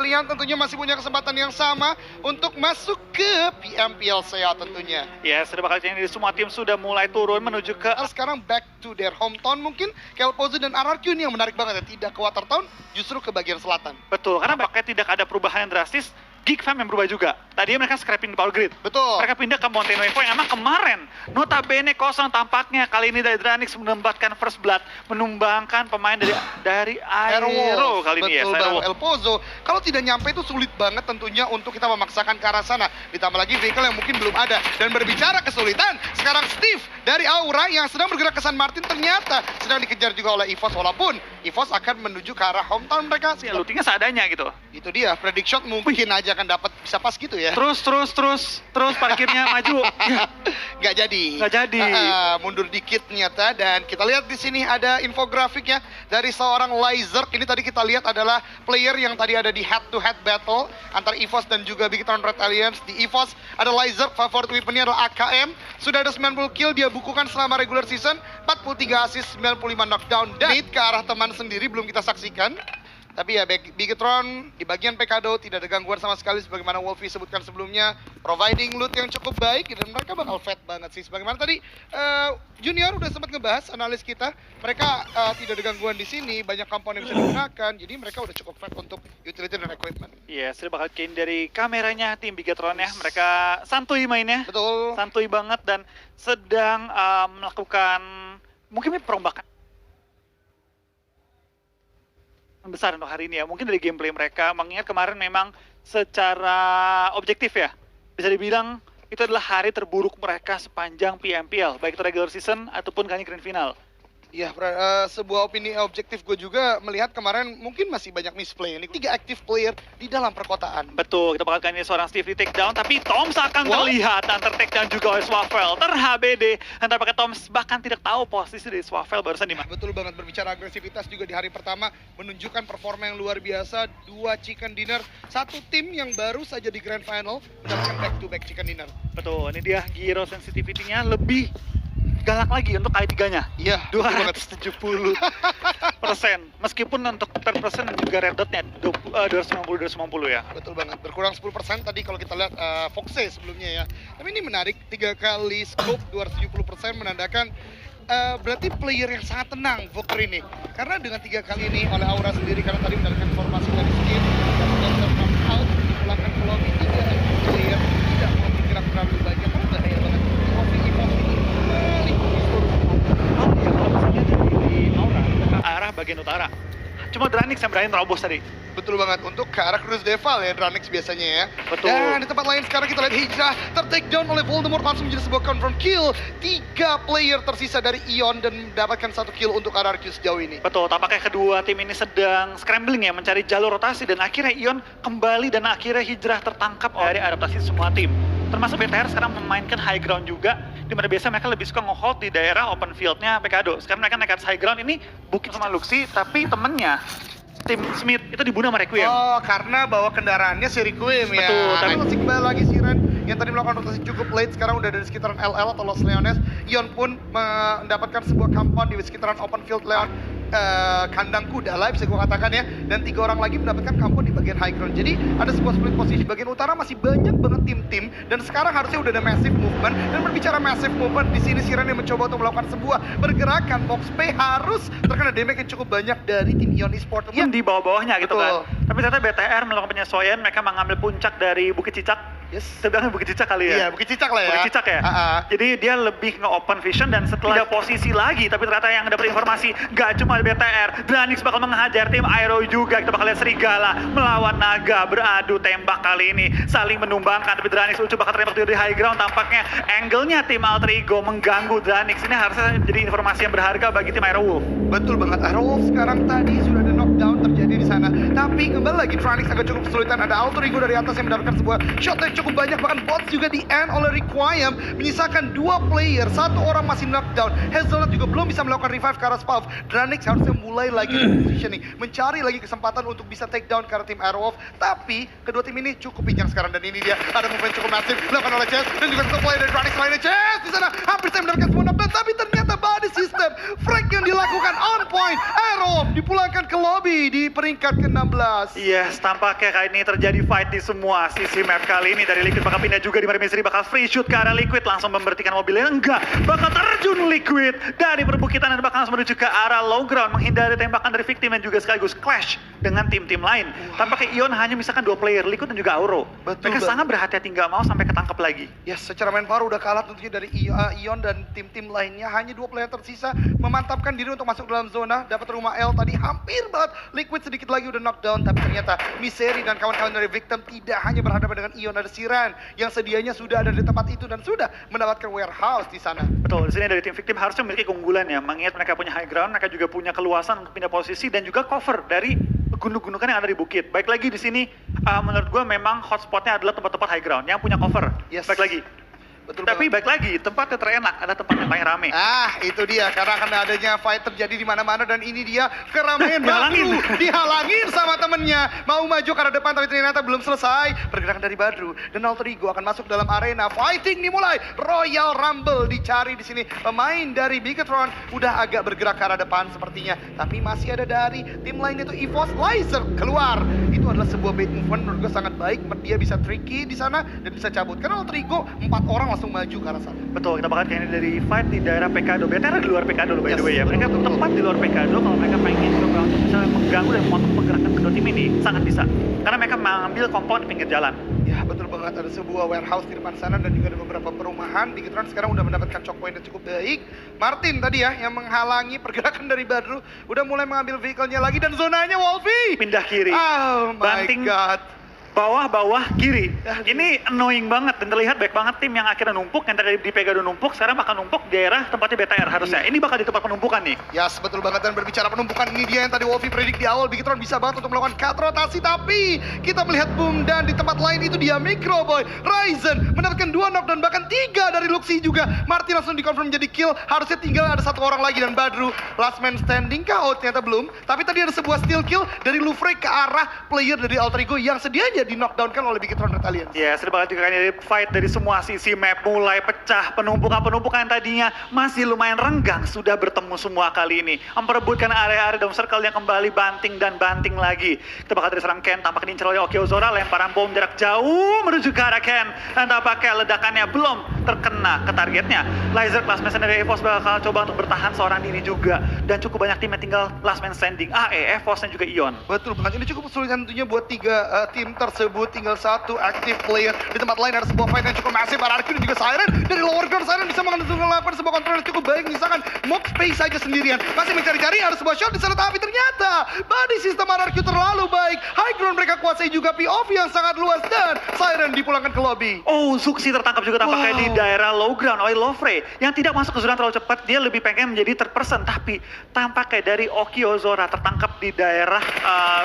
Kalian tentunya masih punya kesempatan yang sama untuk masuk ke PMPL SEA tentunya. Ya, sudah bakal jadi semua tim sudah mulai turun menuju ke... Sekarang back to their hometown mungkin. Kelpozo dan RRQ ini yang menarik banget ya. Tidak ke Watertown, justru ke bagian selatan. Betul, karena pakai tidak ada perubahan yang drastis. Geek Fam yang berubah juga. Tadinya mereka scrapping di Power Grid. Betul. Mereka pindah ke Mountain Wave yang emang kemarin notabene kosong tampaknya. Kali ini dari Dranix menempatkan First Blood, menumbangkan pemain dari Aero kali ini ya. Betul banget, Elpozo. Kalau tidak nyampe itu sulit banget tentunya untuk kita memaksakan ke arah sana. Ditambah lagi vehicle yang mungkin belum ada. Dan berbicara kesulitan, sekarang Steve dari Aura yang sedang bergerak ke San Martin ternyata sedang dikejar juga oleh EVOS. Walaupun EVOS akan menuju ke arah hometown mereka. Ya, lootingnya seadanya gitu. Itu dia, predict shot mungkin aja akan dapat bisa pas gitu ya. Terus parkirnya maju. Nggak jadi. Mundur dikit ternyata. Dan kita lihat di sini ada infografiknya dari seorang Lizard. Ini tadi kita lihat adalah player yang tadi ada di head-to-head battle antara EVOS dan juga Big Town Red Alliance. Di EVOS ada Lizard, favorit weaponnya adalah AKM. Sudah ada 90 kill dia bukukan selama regular season, 43 assist, 95 knockdown. Dan ke arah teman sendiri belum kita saksikan. Tapi ya Bigetron di bagian Pekado tidak ada gangguan sama sekali sebagaimana Wolfie sebutkan sebelumnya, providing loot yang cukup baik dan mereka bakal fat banget sih. Sebagaimana tadi Junior udah sempat ngebahas analis kita, mereka tidak ada gangguan di sini, banyak komponen yang bisa digunakan, jadi mereka udah cukup fat untuk utility dan equipment. Iya, sudah bakal gain dari kameranya tim Bigetron ya. Mereka santuy mainnya. Betul. Santuy banget dan sedang melakukan mungkin perombakan besar untuk hari ini ya. Mungkin dari gameplay mereka, mengingat kemarin memang secara objektif ya, bisa dibilang itu adalah hari terburuk mereka sepanjang PMPL, baik itu regular season ataupun kali grand final. Ya, sebuah opini objektif gue juga melihat kemarin mungkin masih banyak misplay. Ini 3 active player di dalam perkotaan. Betul, kita bakal kali ini seorang Steve di take down, tapi Toms akan terlihat dan ter-take down juga oleh Swaffel, ter-HBD. Dan tampaknya Toms bahkan tidak tahu posisi dari Swaffel barusan di mana. Betul banget, berbicara agresivitas juga di hari pertama, menunjukkan performa yang luar biasa. 2 chicken dinner, satu tim yang baru saja di grand final mendapatkan back-to-back chicken dinner. Betul, ini dia gyro sensitivity-nya lebih galak lagi untuk kali tiganya. Iya, 270%. Meskipun untuk third person dan juga red dotnya 290 ya. Betul banget, berkurang 10% tadi kalau kita lihat Foxe sebelumnya ya. Tapi ini menarik, 3 kali scope 270% menandakan berarti player yang sangat tenang Voker ini. Karena dengan 3 kali ini oleh Aura sendiri, karena tadi mendapatkan informasi dari Steve dan knock out dipulangkan ke lobby, 3 player tidak mau bergerak terlalu banyak karena bahaya banget. Arah bagian utara. Cuma Dranix yang berani terobos tadi. Betul banget, untuk ke arah Cruise Deval ya, Dranix biasanya ya. Betul. Dan di tempat lain sekarang kita lihat Hijrah ter-take down oleh Voldemort, langsung menjadi sebuah confirm kill. 3 player tersisa dari Ion dan mendapatkan 1 kill untuk RRQ sejauh ini. Betul, tampaknya kedua tim ini sedang scrambling ya, mencari jalur rotasi. Dan akhirnya Ion kembali dan akhirnya Hijrah tertangkap dari adaptasi semua tim. Termasuk BTR sekarang memainkan high ground juga, di mana biasa mereka lebih suka nge-hold di daerah open field-nya Pekado. Sekarang mereka naik high ground, ini booking sama Luxi, tapi temennya tim Smith itu dibunuh sama Requiem. Oh, karena bawa kendaraannya si Requiem ya. Betul, tapi masih kembali lagi si Ren yang tadi melakukan rotasi cukup late, sekarang udah ada di sekitaran LL atau Los Leones. Ion pun mendapatkan sebuah compound di sekitaran open field Leon. Kandang kuda lah bisa gue katakan ya, dan 3 orang lagi mendapatkan compound di bagian high ground. Jadi ada sebuah split posisi. Bagian utara masih banyak banget tim-tim dan sekarang harusnya udah ada massive movement. Dan berbicara massive movement, di sini Siren yang mencoba untuk melakukan sebuah pergerakan. Fox P harus terkena damage yang cukup banyak dari tim Ion Esports yang di bawah-bawahnya gitu kan. Betul. Tapi ternyata BTR melakukan penyesuaian, mereka mengambil puncak dari Bukit Cicak. Yes. Sebenarnya Bukit Cicak kali ya? Iya, Bukit Cicak lah ya. Bukit Cicak ya? Jadi dia lebih nge-open vision dan setelah tidak posisi lagi, tapi ternyata yang dapat informasi gak cuma BTR, Dranix bakal menghajar tim Aero juga. Kita bakal lihat Serigala melawan Naga beradu tembak kali ini, saling menumbangkan. Tapi Dranix coba bakal tembak di high ground, tampaknya angle-nya tim Alter Ego mengganggu Dranix. Ini harusnya jadi informasi yang berharga bagi tim Aero Wolf. Betul banget, Aero Wolf sekarang tadi sudah ada knockdown terjadi di sana. Tapi kembali lagi, Dranix agak cukup kesulitan. Ada Alter Ego dari atas yang mendapatkan sebuah shot yang cukup banyak, bahkan bots juga di end oleh Requiem, menyisakan 2 player, 1 orang masih knockdown. Hazelnut juga belum bisa melakukan revive ke arah Spalv. Dranix harusnya mulai lagi positioning, mencari lagi kesempatan untuk bisa take down ke arah tim Airwolf. Tapi kedua tim ini cukup pincang sekarang, dan ini dia ada movement cukup masif dilakukan oleh Chess dan juga satu player dari Dranix lainnya. Chess di sana hampir saya mendapatkan semua knockdown, tapi ternyata body system Frank yang dilakukan on point. Airwolf dipulangkan ke lobby di peringkat ke-16. Yes, tampaknya kali ini terjadi fight di semua sisi map kali ini. Dari Liquid bakal pindah juga di mana Misery bakal free shoot ke arah Liquid, langsung memberhentikan mobilnya. Enggak, bakal terjun Liquid dari perbukitan dan bakal langsung menuju ke arah low ground, menghindari tembakan dari victim dan juga sekaligus clash dengan tim-tim lain. Tampaknya Ion hanya misalkan 2 player, Liquid dan juga Auro. Mereka sangat berhati-hati, nggak mau sampai ketangkep lagi. Yes, secara manpower udah kalah tentunya dari Ion dan tim-tim lainnya. Hanya 2 player tersisa memantapkan diri untuk masuk dalam zona. Dapat rumah L tadi hampir banget. Liquid sedikit lagi udah knockdown, tapi ternyata Misery dan kawan-kawan dari victim tidak hanya berhadapan dengan Ion, ada Siran yang sedianya sudah ada di tempat itu dan sudah mendapatkan warehouse di sana. Betul, di sini dari tim victim harusnya memiliki keunggulan ya. Mengingat mereka punya high ground, mereka juga punya keluasan untuk pindah posisi dan juga cover dari gunung-gunungan yang ada di bukit. Baik lagi di sini, menurut gue memang hotspotnya adalah tempat-tempat high ground yang punya cover. Yes. Baik lagi. Betul Tapi banget. baik lagi, tempatnya terenak, ada tempat yang paling rame. Itu dia, karena akan adanya fight terjadi di mana-mana dan ini dia keramaian Badru dihalangin sama temennya. Mau maju ke arah depan tapi ternyata belum selesai. Pergerakan dari Badru dan Alter Ego akan masuk dalam arena. Fighting dimulai. Royal Rumble dicari di sini. Pemain dari Bigetron udah agak bergerak ke arah depan sepertinya. Tapi masih ada dari tim lain itu EVOS Laser keluar. Itu adalah sebuah bait movement menurut gue sangat baik. Dia bisa tricky di sana dan bisa cabut. Karena Alter Ego 4 orang langsung maju ke arah sana. Betul, kita bakal kayaknya dari fight di daerah PKD. BTR di luar PKD loh by the way ya. Mereka betul. tepat di luar PKD kalau mereka pengen coba untuk misalnya mengganggu dan memotong pergerakan kedua tim ini sangat bisa. Karena mereka mengambil kompon di pinggir jalan. Ya betul banget, ada sebuah warehouse di depan sana dan juga ada beberapa perumahan. Bigetron sekarang udah mendapatkan choke point yang cukup baik. Martin tadi ya yang menghalangi pergerakan dari Badru udah mulai mengambil vehicle-nya lagi dan zonanya Wolfie Pindah kiri. Oh my Banting god. Bawah kiri. Ini annoying banget dan terlihat baik banget tim yang akhirnya numpuk, yang tadi di Pegado numpuk, sekarang bakal numpuk di daerah tempatnya BTR harusnya. Ini bakal di tempat penumpukan nih. Yes, betul banget, dan berbicara penumpukan ini dia yang tadi Wolfie predik di awal. Bigetron bisa banget untuk melakukan cut rotasi, tapi kita melihat boom dan di tempat lain itu dia Microboy Ryzen mendapatkan 2 knock dan bahkan 3 dari Luxi juga. Martin langsung dikonfirm jadi kill, harusnya tinggal ada 1 orang lagi dan Badru last man standing kah? Oh ternyata belum, tapi tadi ada sebuah steal kill dari Lufrey ke arah player dari Alter Ego yang sedianya di knockdown oleh Bigetron Retaliance. Ya, sudah bakal juga kali fight dari semua sisi map mulai pecah. Penumpukan yang tadinya masih lumayan renggang sudah bertemu semua kali ini. Memperebutkan area-area dalam circle yang kembali banting dan banting lagi. Kita bakal dari serang Ken, tampak diincar oleh Okiozora, lemparan bom jarak jauh menuju ke arah Ken. Dan tampaknya ledakannya belum terkena ke targetnya. Laser Last Man Standing dari EVOS bakal coba untuk bertahan seorang diri juga. Dan cukup banyak tim yang tinggal Last Man Standing. EVOS dan juga Ion. Betul banget, ini cukup sulit tentunya buat 3 tim tersebut. Tinggal 1 active player. Di tempat lain ada sebuah fight yang cukup masif. Ararki dan juga Siren. Dari lower ground Siren bisa melakukan sebuah kontrol yang cukup baik. Misalkan Mock Space saja sendirian. Masih mencari-cari, ada sebuah shot di sana. Tapi ternyata body sistem Ararki terlalu baik. High ground mereka kuasai juga POV yang sangat luas. Dan Siren dipulangkan ke lobby. Oh, Zuxi tertangkap juga tampaknya di daerah low ground oleh Lofrey. Yang tidak masuk ke zona terlalu cepat. Dia lebih pengen menjadi third person. Tapi tampaknya dari Okiozora tertangkap di daerah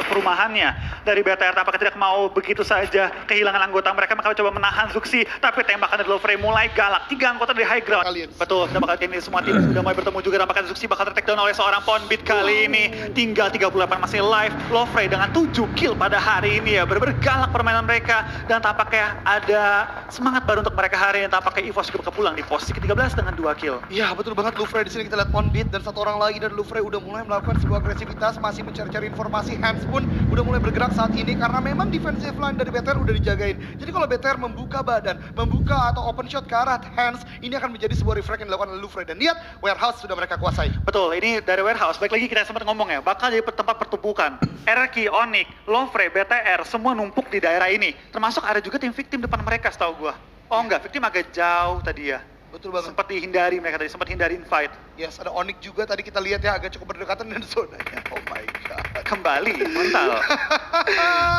perumahannya. Dari BTR tampaknya tidak mau begitu saja kehilangan anggota mereka, maka coba menahan Zuxi, tapi tembakan dari Lofrey mulai galak. 3 anggota dari high ground. Betul, kita bakal ini semua tim sudah mulai bertemu juga. Tampaknya Zuxi bakal ter-take down oleh seorang Poundbeat kali ini. Tinggal 38 masih live. Lofrey dengan 7 kill pada hari ini ya. Bener-bener galak permainan mereka dan tampaknya ada semangat baru untuk mereka hari ini. Tampaknya EVOS juga bakal pulang di posisi ke-13 dengan 2 kill. Ya betul banget, Lufrey di sini kita lihat Poundbeat dan 1 orang lagi, dan Lufrey udah mulai melakukan sebuah agresivitas, masih mencari-cari informasi. Hands pun udah mulai bergerak saat ini karena memang defensive line dari BTR udah dijagain. Jadi kalau BTR membuka badan, membuka atau open shot ke arah Hands, ini akan menjadi sebuah refrag yang dilakukan oleh Lufrey. Dan lihat, warehouse sudah mereka kuasai. Betul, ini dari warehouse. Baik lagi kita sempat ngomong ya, bakal jadi tempat pertumbukan. RRQ, Onyx, Lofrey, BTR, semua numpuk di daerah ini. Termasuk ada juga tim victim depan mereka setahu gua. Oh enggak, victim agak jauh tadi ya. Betul banget. Sempat dihindari mereka tadi, sempat hindarin fight. Yes, ada Onyx juga tadi kita lihat ya, agak cukup berdekatan dengan zonanya. Oh my god. Kembali, mental.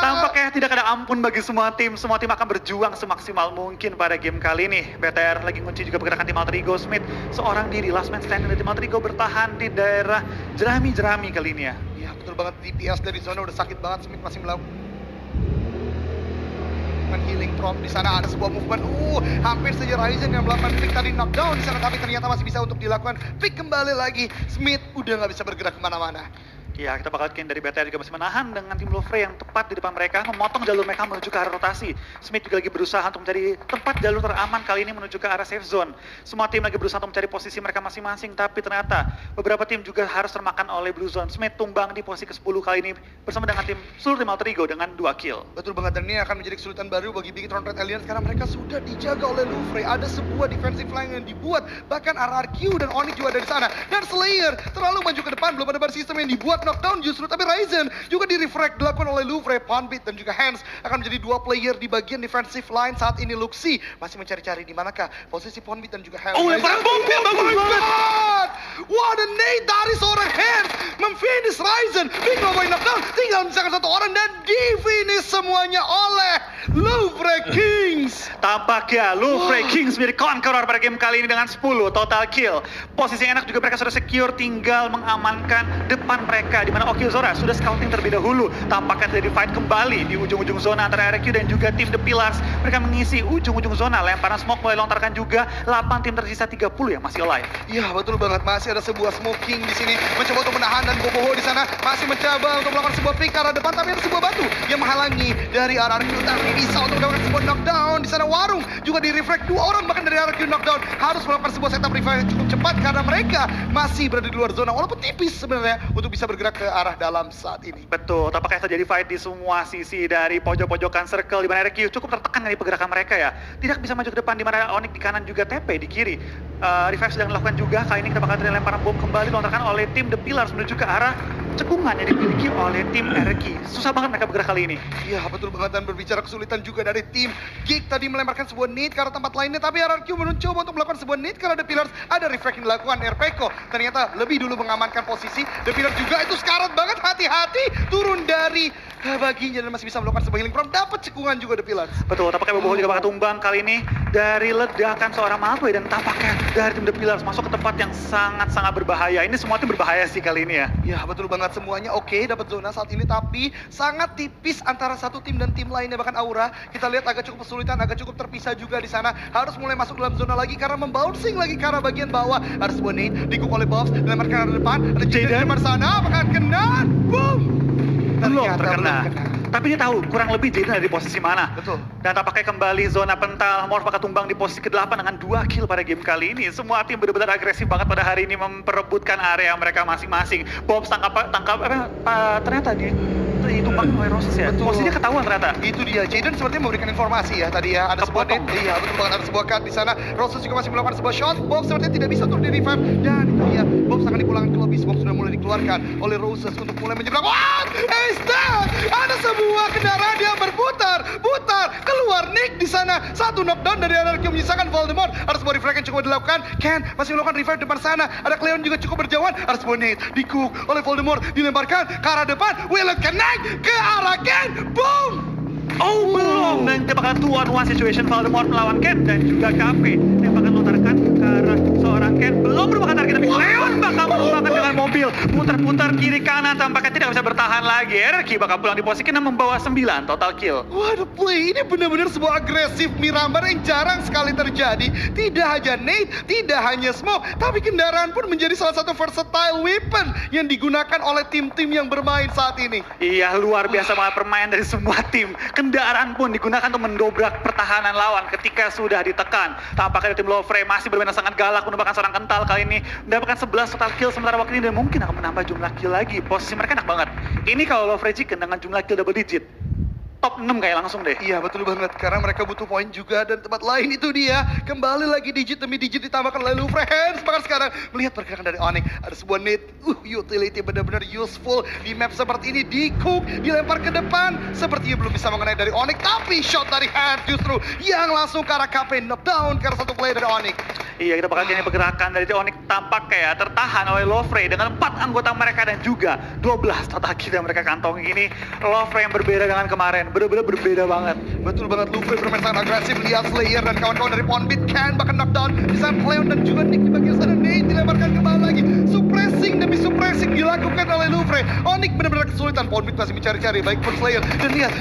Tampaknya tidak ada ampun bagi semua tim akan berjuang semaksimal mungkin pada game kali ini. BTR lagi ngunci juga pergerakan tim Alter Ego. Smith seorang diri, last man standing dari tim Alter Ego bertahan di daerah jerami-jerami kali ini ya. Iya betul banget, DPS dari zona udah sakit banget. Smith masih melakukan healing drop. Di sana ada sebuah movement. Hampir saja Ryzen yang melakukan pick tadi knockdown di sana, tapi ternyata masih bisa untuk dilakukan pick kembali lagi. Smith udah nggak bisa bergerak kemana-mana. Ya, kita bakal lihat dari BTR juga masih menahan dengan tim Lovre yang tepat di depan mereka, memotong jalur mereka menuju ke arah rotasi. Smith juga lagi berusaha untuk mencari tempat jalur teraman kali ini menuju ke arah safe zone. Semua tim lagi berusaha untuk mencari posisi mereka masing-masing, tapi ternyata beberapa tim juga harus termakan oleh Blue Zone. Smith tumbang di posisi ke-10 kali ini bersama dengan tim Sultan Tim Alter Ego dengan 2 kill. Betul banget, dan ini akan menjadi kesulitan baru bagi Big Tron Red Alliance karena mereka sudah dijaga oleh Louvre. Ada sebuah defensive line yang dibuat, bahkan RRQ dan Onyx juga ada di sana. Dan Slayer terlalu maju ke depan, belum ada bar sistem yang dibuat knockdown justru, tapi Ryzen juga di-refract dilakukan oleh Louvre. Pondbit dan juga Hans akan menjadi 2 player di bagian defensive line saat ini. Luxi masih mencari-cari di manakah posisi Pondbit dan juga Hans. Oh, lemparan bom yang bagus banget. What a nade dari seorang Hans memfinish Ryzen. Big Lobo knockdown, tinggal misalkan 1 orang dan di-finish semuanya oleh Louvre Kings. Tampaknya Louvre Kings menjadi conqueror pada game kali ini dengan 10 total kill. Posisi yang enak juga, mereka sudah secure, tinggal mengamankan depan mereka di mana Okizora sudah scouting terlebih dahulu. Tampaknya terjadi fight kembali di ujung-ujung zona antara RQ dan juga tim The Pillars. Mereka mengisi ujung-ujung zona, lemparan smoke mulai lontarkan juga. 8 tim tersisa 30 yang masih alive. Iya, betul banget, masih ada sebuah smoking di sini mencoba untuk menahan, dan Boboho di sana masih mencoba untuk melakukan sebuah pick ke arah depan, tapi ada sebuah batu yang menghalangi dari RRQ, tapi bisa untuk melakukan sebuah knockdown. Di sana Warung juga di-refract 2 orang bahkan dari RRQ knockdown, harus melakukan sebuah setup revive yang cukup cepat karena mereka masih berada di luar zona walaupun tipis sebenarnya untuk bisa bergerak ke arah dalam saat ini. Betul, tampaknya terjadi fight di semua sisi dari pojok-pojokan circle di mana RQ cukup tertekan dari pergerakan mereka ya. Tidak bisa maju ke depan di mana Onyx di kanan juga TP di kiri. Revive sedang dilakukan juga, kali ini kita bakal terjadi lemparan bom kembali dilontarkan oleh tim The Pillars menuju ke arah cekungan yang dimiliki oleh tim RQ. Susah banget mereka bergerak kali ini. Iya, betul banget, dan berbicara kesulitan juga dari tim Geek tadi melemparkan sebuah nade ke arah tempat lainnya, tapi RRQ mencoba untuk melakukan sebuah nade karena The Pillars ada refract yang dilakukan. RPko ternyata lebih dulu mengamankan posisi. The Pillars juga itu sekarat banget, hati-hati turun dari baginya dan masih bisa melakukan sebuah healing from, dapat cekungan juga The Pillars. Betul, tampaknya Boboho juga bakal tumbang kali ini dari ledakan seorang Malfoy, dan tampaknya dari tim The Pillars masuk ke tempat yang sangat-sangat berbahaya. Ini semua tim berbahaya sih kali ini ya. Ya, betul banget, semuanya oke dapat zona saat ini, tapi sangat tipis antara satu tim dan tim lainnya. Bahkan Aura kita lihat agak cukup kesulitan, agak cukup terpisah juga di sana. Harus mulai masuk dalam zona lagi karena membouncing lagi ke arah bagian bawah. Harus sebuah nade dikuk oleh Bobs, dilemparkan ke arah depan. Ada Jaden di depan sana, apakah kena? Boom! Belum terkena. Tapi dia tahu kurang lebih Jaden ada di posisi mana. Betul. Dan tampaknya kembali zona pental. Morph bakal tumbang di posisi ke-8 dengan 2 kill pada game kali ini. Semua tim benar-benar agresif banget pada hari ini memperebutkan area mereka masing-masing. Bobs ternyata dia ditumbang oleh Roses ya. Betul. Posisinya ketahuan ternyata. Itu dia, Jaden sepertinya memberikan informasi ya tadi ya. Ada sebuah Kepotong. nade, iya betul banget, ada sebuah cut di sana. Roses juga masih melakukan sebuah shot. Bobs sepertinya tidak bisa untuk di-revive, dan itu dia, Bobs akan dipulangkan ke lobby. Bobs sudah mulai dikeluarkan oleh Roses untuk mulai menyeberang. What is that? Ada sebuah kendaraan yang berputar keluar. Nick di sana, 1 knockdown dari RRQ menyisakan Voldemort. Ada sebuah refract yang cukup dilakukan. Ken masih melakukan revive depan sana. Ada Cleon juga cukup berjauhan. Ada sebuah nade di-cook oleh Voldemort, dilemparkan ke arah depan. Will it connect ke arah Ken? Boom! Oh, belum. Dan kita bakal 2-on-1 situation Voldemort melawan Ken dan juga KP yang bakal lontarkan ke arah seorang Ken. Belum merupakan target, tapi Leon bakal menumbangkan dengan mobil. Putar-putar kiri kanan, tampaknya tidak bisa bertahan lagi. RQ bakal pulang di posisi ke-6 membawa 9 total kill. What a play, ini benar-benar sebuah agresif Miramar yang jarang sekali terjadi. Tidak hanya nade, tidak hanya smoke, tapi kendaraan pun menjadi salah satu versatile weapon yang digunakan oleh tim-tim yang bermain saat ini. Iya, luar biasa banget permainan dari semua tim. Kendaraan pun digunakan untuk mendobrak pertahanan lawan ketika sudah ditekan. Tampaknya tim Louvre masih bermain sangat galak, menumbangkan seorang kental kali ini, mendapatkan 11 total kill sementara waktu ini, dan mungkin akan menambah jumlah kill lagi. Posisi mereka enak banget. Ini kalau Louvre Chicken dengan jumlah kill double digit, top 6 kayak langsung deh. Iya, betul banget, karena mereka butuh poin juga, dan tempat lain itu dia. Kembali lagi digit demi digit ditambahkan oleh Louvre. Hans bahkan sekarang melihat pergerakan dari Onyx. Ada sebuah nade, utility benar-benar useful di map seperti ini. Di-cook, dilempar ke depan. Sepertinya belum bisa mengenai dari Onyx, tapi shot dari Hans justru yang langsung ke arah KP. Knockdown ke arah satu player dari Onyx. Iya, kita bakal lihat pergerakan dari Onyx tampak kayak tertahan oleh Louvre dengan 4 anggota mereka dan juga 12 total kill yang mereka kantongi ini. Louvre yang berbeda dengan kemarin, bener-bener berbeda banget. Betul banget, Louvre bermain sangat agresif. Lihat Slayer dan kawan-kawan dari Pondbit, Ken bahkan knockdown. Di sana Cleon dan juga Nick di bagian sana. Nate dilemparkan kembali lagi. Suppressing demi suppressing dilakukan oleh Louvre. Onyx benar-benar kesulitan. Pondbit masih mencari-cari, baik pun Slayer. Dan lihat,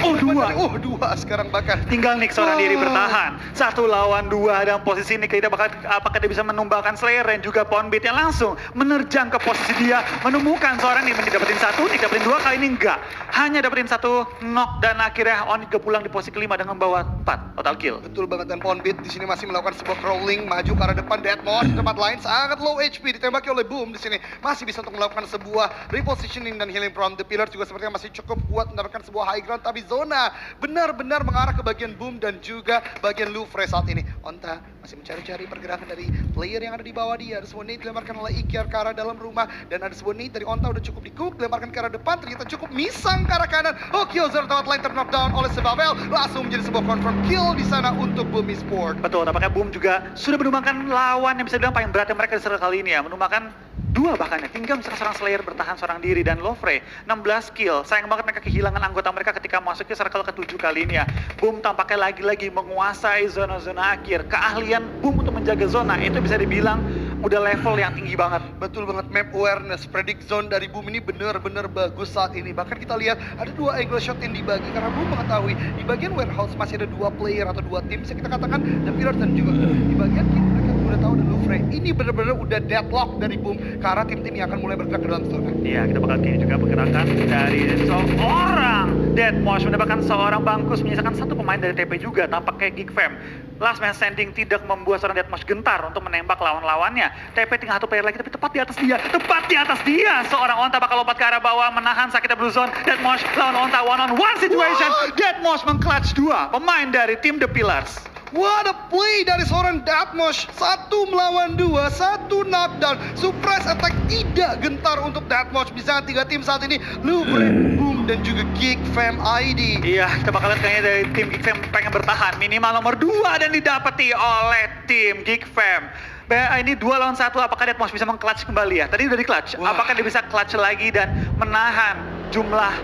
dua sekarang bahkan. Tinggal Nick seorang diri bertahan. 1 lawan 2 dan posisi Nick kita bakal apakah dia bisa menumbangkan Slayer dan juga Poundbeat yang langsung menerjang ke posisi dia, menemukan seorang Nick dapetin satu, Nick dapetin dua, kali ini enggak. Hanya dapetin satu knock dan akhirnya Onyx pulang di posisi kelima dengan membawa 4 total kill. Betul banget, dan Poundbeat di sini masih melakukan sebuah crawling maju ke arah depan. Deathmosh di tempat lain sangat low HP, ditembaki oleh Boom di sini masih bisa untuk melakukan sebuah repositioning dan healing from the pillar, juga sepertinya masih cukup kuat mendapatkan sebuah high ground, tapi zona benar-benar mengarah ke bagian Boom dan juga bagian Lufre saat ini. Onta masih mencari-cari pergerakan dari player yang ada di bawah dia. Ada sebuah nade dilemparkan oleh Ikyar ke arah dalam rumah, dan ada sebuah nade dari Onta udah cukup di-cook, dilemparkan ke arah depan, ternyata cukup misang ke arah kanan. Kyozor tempat lain ter-knock down oleh Sebabel, langsung menjadi sebuah confirm kill di sana untuk Boom Esports. Betul, tampaknya Boom juga sudah menumbangkan lawan yang bisa dibilang paling berat yang mereka di circle kali ini ya, menumbangkan 2 bahkan ya, tinggal misalkan seorang Slayer bertahan seorang diri, dan Lofre 16 kill. Sayang banget mereka kehilangan anggota mereka ketika masuk ke circle ke-7 kali ini ya. Boom tampaknya lagi-lagi menguasai zona-zona akhir. Keahlian Boom untuk menjaga zona itu bisa dibilang udah level yang tinggi banget. Betul banget, map awareness, predict zone dari Boom ini benar-benar bagus saat ini. Bahkan kita lihat ada 2 angle shot yang dibagi, karena Boom mengetahui di bagian warehouse masih ada 2 player atau 2 tim, bisa kita katakan The Pillars, dan juga di bagian kiri mereka udah tahu ada Lufre. Ini benar-benar udah deadlock dari Boom, karena tim-tim yang akan mulai bergerak ke dalam zona. Iya, kita bakal kini juga pergerakan dari seorang Deathmosh mendapatkan seorang bangkus, menyisakan 1 pemain dari TP juga, tampaknya Geekfam. Last man standing tidak membuat seorang Deathmosh gentar untuk menembak lawan-lawannya. TP tinggal 1 player lagi, tapi tepat di atas dia, seorang Onta bakal lompat ke arah bawah, menahan sakitnya Blue Zone. Deathmosh lawan Onta, one on one situation. Deathmosh meng-clutch 2 pemain dari tim The Pillars. What a play dari seorang Deathmosh. 1 melawan 2, 1 knockdown. Surprise attack tidak gentar untuk Deathmosh. Bisa 3 tim saat ini, Lufre, Boom, dan juga Geekfam ID. Iya, kita bakal lihat kayaknya dari tim Geekfam pengen bertahan. Minimal nomor 2 dan didapati oleh tim Geekfam. Ini 2 lawan 1, apakah Deathmosh bisa meng-clutch kembali ya? Tadi udah di-clutch, apakah dia bisa clutch lagi dan menahan jumlah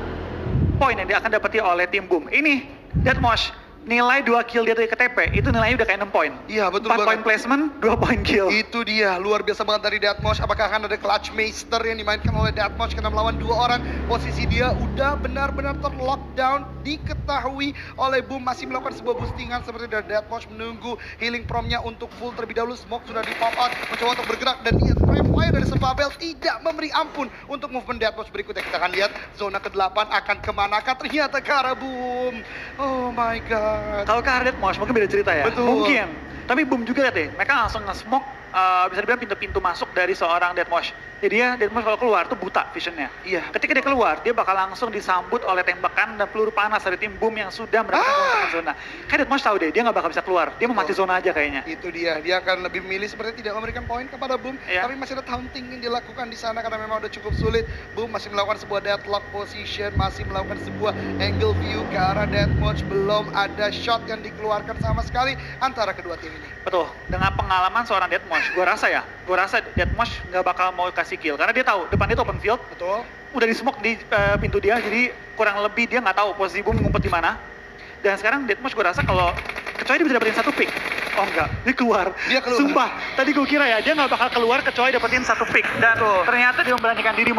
poin yang dia akan dapati oleh tim Boom? Ini Deathmosh nilai 2 kill dia dari ke TP, itu nilainya udah kayak 6 poin. Iya, betul 4 banget. poin placement, 2 poin kill. Itu dia, luar biasa banget dari Deathmosh. Apakah akan ada Clutch Meister yang dimainkan oleh Deathmosh karena melawan 2 orang? Posisi dia udah benar-benar terlockdown, diketahui oleh Boom, masih melakukan sebuah boostingan seperti dari Deathmosh, menunggu healing promnya untuk full terlebih dahulu. Smoke sudah di pop out, mencoba untuk bergerak, dan lihat fire dari Sebabel tidak memberi ampun untuk movement Deathmosh berikutnya. Kita akan lihat zona ke-8 akan kemanakah, ternyata ke arah Boom. Oh my god. Kalau ke arah Deathmosh mungkin beda cerita ya. Betul. Mungkin. Tapi Boom juga lihat deh, mereka langsung nge-smoke bisa dibilang pintu-pintu masuk dari seorang Deathmosh. Jadi ya Deathmosh kalau keluar tuh buta visionnya. Iya. Ketika dia keluar, dia bakal langsung disambut oleh tembakan dan peluru panas dari tim Boom yang sudah mendapatkan keuntungan zona. Kayak Deathmosh tahu deh, dia nggak bakal bisa keluar. Dia mau mati zona aja kayaknya. Itu dia akan lebih memilih seperti tidak memberikan poin kepada Boom. Iya. Tapi masih ada taunting yang dilakukan di sana karena memang udah cukup sulit. Boom masih melakukan sebuah deadlock position, masih melakukan sebuah angle view ke arah Deathmosh. Belum ada shot yang dikeluarkan sama sekali antara kedua tim ini. Betul, dengan pengalaman seorang Deathmosh, gue rasa Deathmosh nggak bakal mau kasih kill karena dia tahu depan itu open field. Betul. Udah di smoke di pintu dia, jadi kurang lebih dia nggak tahu posisi Boom ngumpet di mana. Dan sekarang Deathmosh gue rasa kalau kecuali dia bisa dapetin 1 pick. Oh enggak, dia keluar. Sumpah, tadi gue kira ya dia nggak bakal keluar kecuali dapetin 1 pick. Dan ternyata dia memberanikan diri